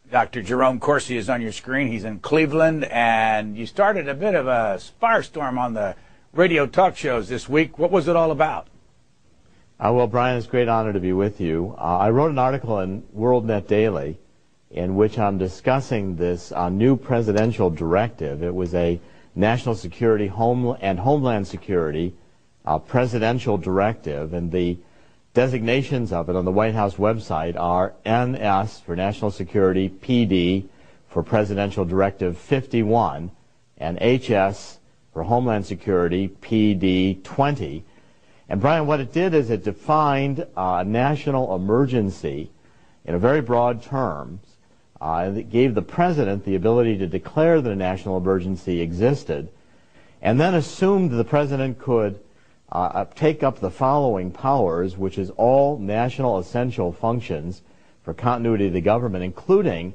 Dr. Jerome Corsi is on your screen. He's in Cleveland, and you started a bit of a firestorm on the radio talk shows this week. What was it all about? Well, Brian, it's a great honor to be with you. I wrote an article in WorldNet Daily in which I'm discussing this new presidential directive. It was a national security and homeland security presidential directive, and the designations of it on the White House website are NS for National Security, PD for Presidential Directive 51, and HS for Homeland Security, PD 20. And Brian, what it did is it defined a national emergency in a very broad terms. It gave the president the ability to declare that a national emergency existed, and then assumed the president could take up the following powers, which is all national essential functions for continuity of the government, including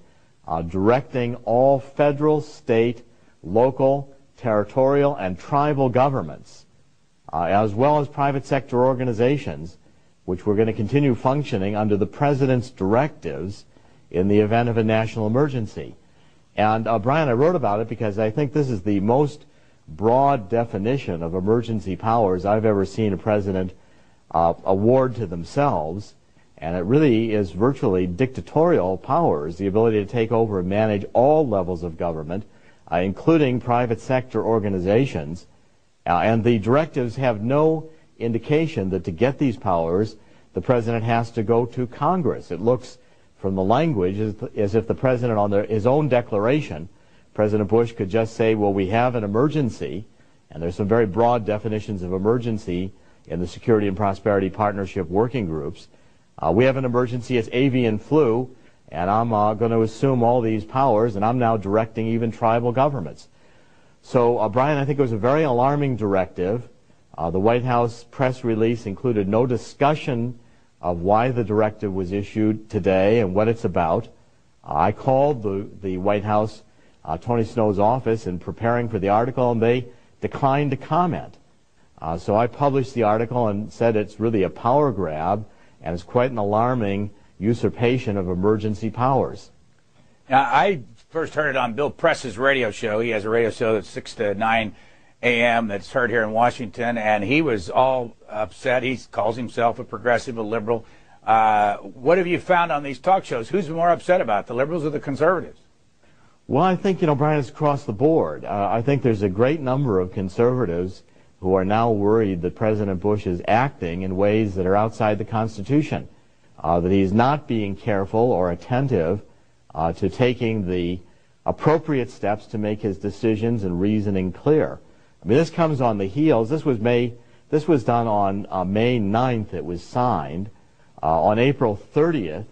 directing all federal, state, local, territorial, and tribal governments, as well as private sector organizations, which were going to continue functioning under the president's directives in the event of a national emergency. And Brian, I wrote about it because I think this is the most broad definition of emergency powers I've ever seen a president award to themselves, and it really is virtually dictatorial powers, the ability to take over and manage all levels of government, including private sector organizations, and the directives have no indication that to get these powers the president has to go to Congress. It looks from the language as if the president on his own declaration, President Bush, could just say, well, we have an emergency, and there's some very broad definitions of emergency in the Security and Prosperity Partnership working groups. We have an emergency, it's avian flu, and I'm going to assume all these powers, and I'm now directing even tribal governments. So, Brian, I think it was a very alarming directive. The White House press release included no discussion of why the directive was issued today and what it's about. I called the White House Tony Snow's office in preparing for the article, and they declined to comment. So I published the article and said it's really a power grab, and it's quite an alarming usurpation of emergency powers. Now, I first heard it on Bill Press's radio show. He has a radio show that's 6 to 9 a.m. that's heard here in Washington, and he was all upset. He calls himself a progressive, a liberal. What have you found on these talk shows? Who's more upset about it, the liberals or the conservatives? Well, I think, Brian, it's across the board. I think there's a great number of conservatives who are now worried that President Bush is acting in ways that are outside the Constitution, that he's not being careful or attentive to taking the appropriate steps to make his decisions and reasoning clear. I mean, this comes on the heels. This was done on May 9th. It was signed. On April 30th,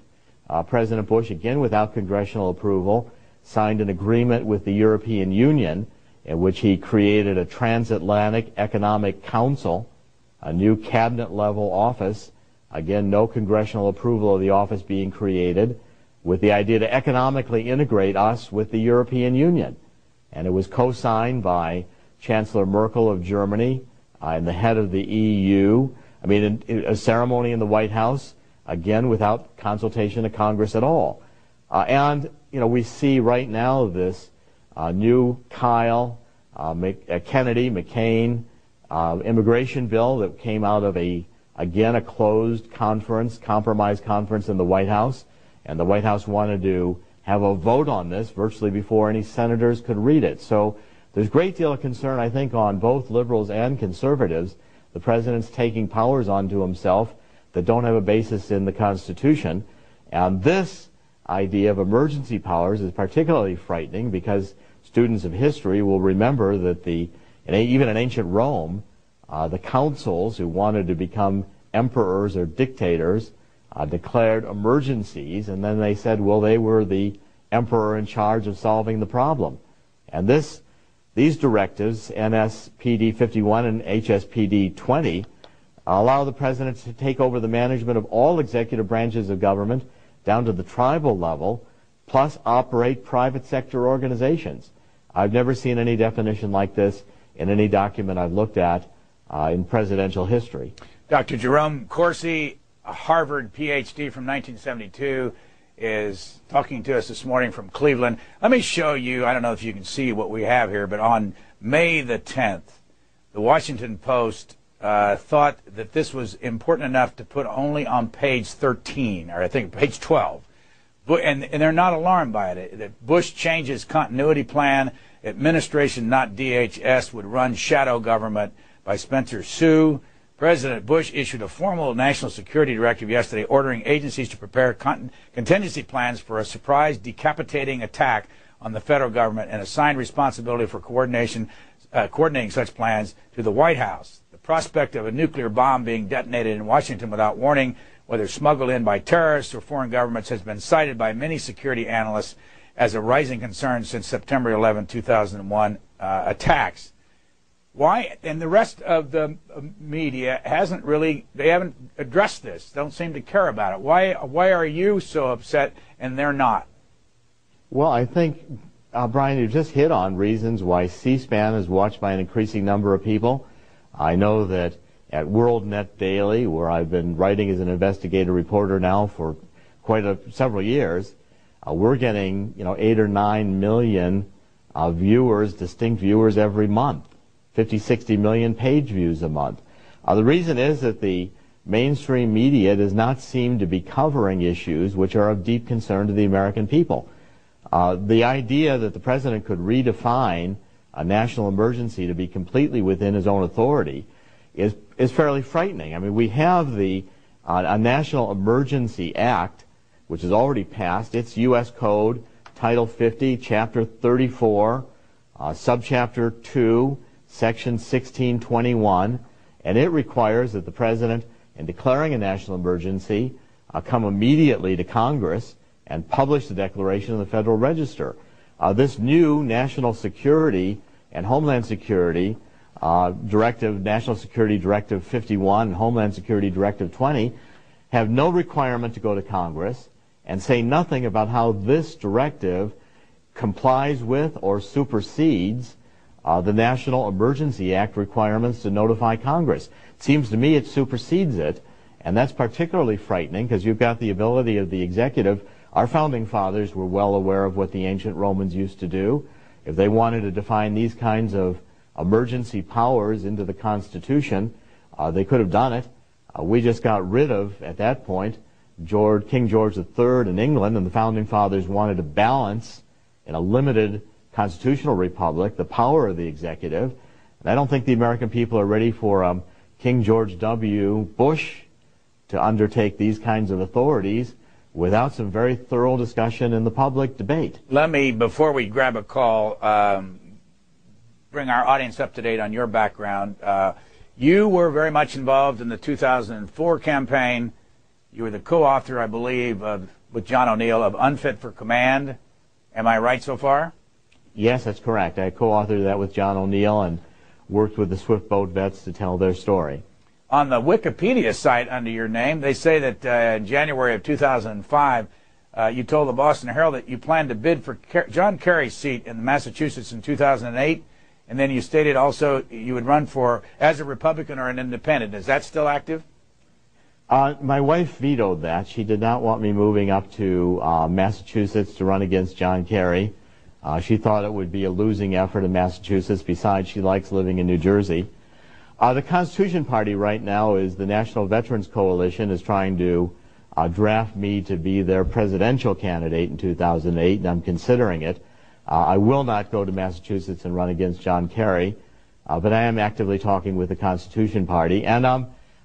President Bush, again without congressional approval, signed an agreement with the European Union in which he created a transatlantic economic council, a new cabinet-level office, again, no congressional approval of the office being created, with the idea to economically integrate us with the European Union. And it was co-signed by Chancellor Merkel of Germany and the head of the EU. I mean, a ceremony in the White House, again, without consultation of Congress at all. And we see right now this new Kyle, Kennedy, McCain immigration bill that came out of a closed conference, compromise conference in the White House, and the White House wanted to have a vote on this virtually before any senators could read it. So there's a great deal of concern, I think, on both liberals and conservatives. The president's taking powers onto himself that don't have a basis in the Constitution, and this idea of emergency powers is particularly frightening because students of history will remember that even in ancient Rome, the consuls who wanted to become emperors or dictators declared emergencies, and then they said, well, they were the emperor in charge of solving the problem. And these directives, NSPD 51 and HSPD 20, allow the president to take over the management of all executive branches of government down to the tribal level, plus operate private sector organizations. I've never seen any definition like this in any document I've looked at in presidential history. Dr. Jerome Corsi, a Harvard PhD from 1972. is talking to us this morning from Cleveland. Let me show you, I don't know if you can see what we have here, but on May the 10th, the Washington Post thought that this was important enough to put only on page 13, or I think page 12. And they're not alarmed by it. That Bush changes continuity plan, administration, not DHS, would run shadow government by Spencer Sue. President Bush issued a formal national security directive yesterday ordering agencies to prepare contingency plans for a surprise decapitating attack on the federal government and assigned responsibility for coordinating such plans to the White House. The prospect of a nuclear bomb being detonated in Washington without warning, whether smuggled in by terrorists or foreign governments, has been cited by many security analysts as a rising concern since September 11, 2001 attacks. Why? And the rest of the media they haven't addressed this, don't seem to care about it. Why are you so upset and they're not? Well, I think, Brian, you just hit on reasons why C-SPAN is watched by an increasing number of people. I know that at WorldNet Daily, where I've been writing as an investigative reporter now for several years, we're getting 8 or 9 million distinct viewers every month, 50, 60 million page views a month. The reason is that the mainstream media does not seem to be covering issues which are of deep concern to the American people. The idea that the president could redefine a national emergency to be completely within his own authority is fairly frightening. I mean, we have a National Emergency Act, which is already passed. It's U.S. Code, Title 50, Chapter 34, Subchapter 2, Section 1621, and it requires that the president, in declaring a national emergency, come immediately to Congress and publish the declaration in the Federal Register. This new National Security and Homeland Security Directive, National Security Directive 51 and Homeland Security Directive 20, have no requirement to go to Congress and say nothing about how this directive complies with or supersedes the National Emergency Act requirements to notify Congress. It seems to me it supersedes it, and that's particularly frightening because you've got the ability of the executive. Our founding fathers were well aware of what the ancient Romans used to do. If they wanted to define these kinds of emergency powers into the Constitution, they could have done it. We just got rid of, at that point, King George III in England, and the founding fathers wanted to balance in a limited constitutional republic the power of the executive. And I don't think the American people are ready for King George W. Bush to undertake these kinds of authorities without some very thorough discussion in the public debate. Let me, before we grab a call, bring our audience up to date on your background. You were very much involved in the 2004 campaign. You were the co-author, I believe, with John O'Neill, of Unfit for Command. Am I right so far? Yes, that's correct. I co-authored that with John O'Neill and worked with the Swift Boat vets to tell their story. On the Wikipedia site under your name, they say that in January of 2005, you told the Boston Herald that you planned to bid for John Kerry's seat in Massachusetts in 2008, and then you stated also you would run for as a Republican or an independent. Is that still active? My wife vetoed that. She did not want me moving up to Massachusetts to run against John Kerry. She thought it would be a losing effort in Massachusetts. Besides, she likes living in New Jersey. The Constitution Party right now is the National Veterans Coalition is trying to draft me to be their presidential candidate in 2008, and I'm considering it. I will not go to Massachusetts and run against John Kerry, but I am actively talking with the Constitution Party. And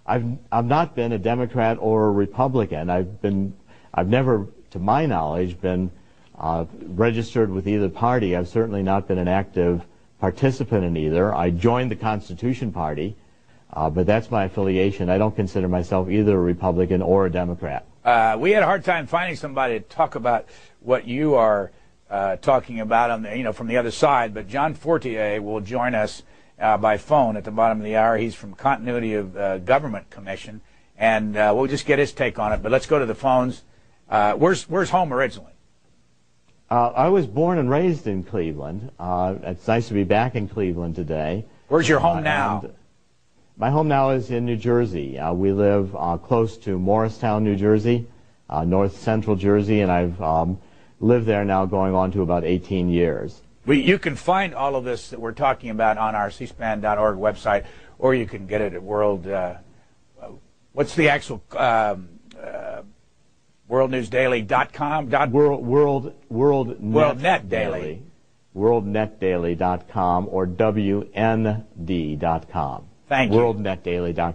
I've not been a Democrat or a Republican. I've never, to my knowledge, been registered with either party. I've certainly not been an active participant in either. I joined the Constitution Party, but that's my affiliation. I don't consider myself either a Republican or a Democrat. We had a hard time finding somebody to talk about what you are talking about on the, from the other side, but John Fortier will join us by phone at the bottom of the hour. He's from Continuity of Government Commission, and we'll just get his take on it. But let's go to the phones. Where's home originally? I was born and raised in Cleveland. It's nice to be back in Cleveland today. Where's your home now? My home now is in New Jersey. We live close to Morristown, New Jersey, North Central Jersey, and I've lived there now going on to about 18 years. You can find all of this that we're talking about on our cspan.org website, or you can get it at what's the actual worldnewsdaily.com? WorldNetDaily. WorldNetDaily.com or WND.com. Thank you. WorldNetDaily.com.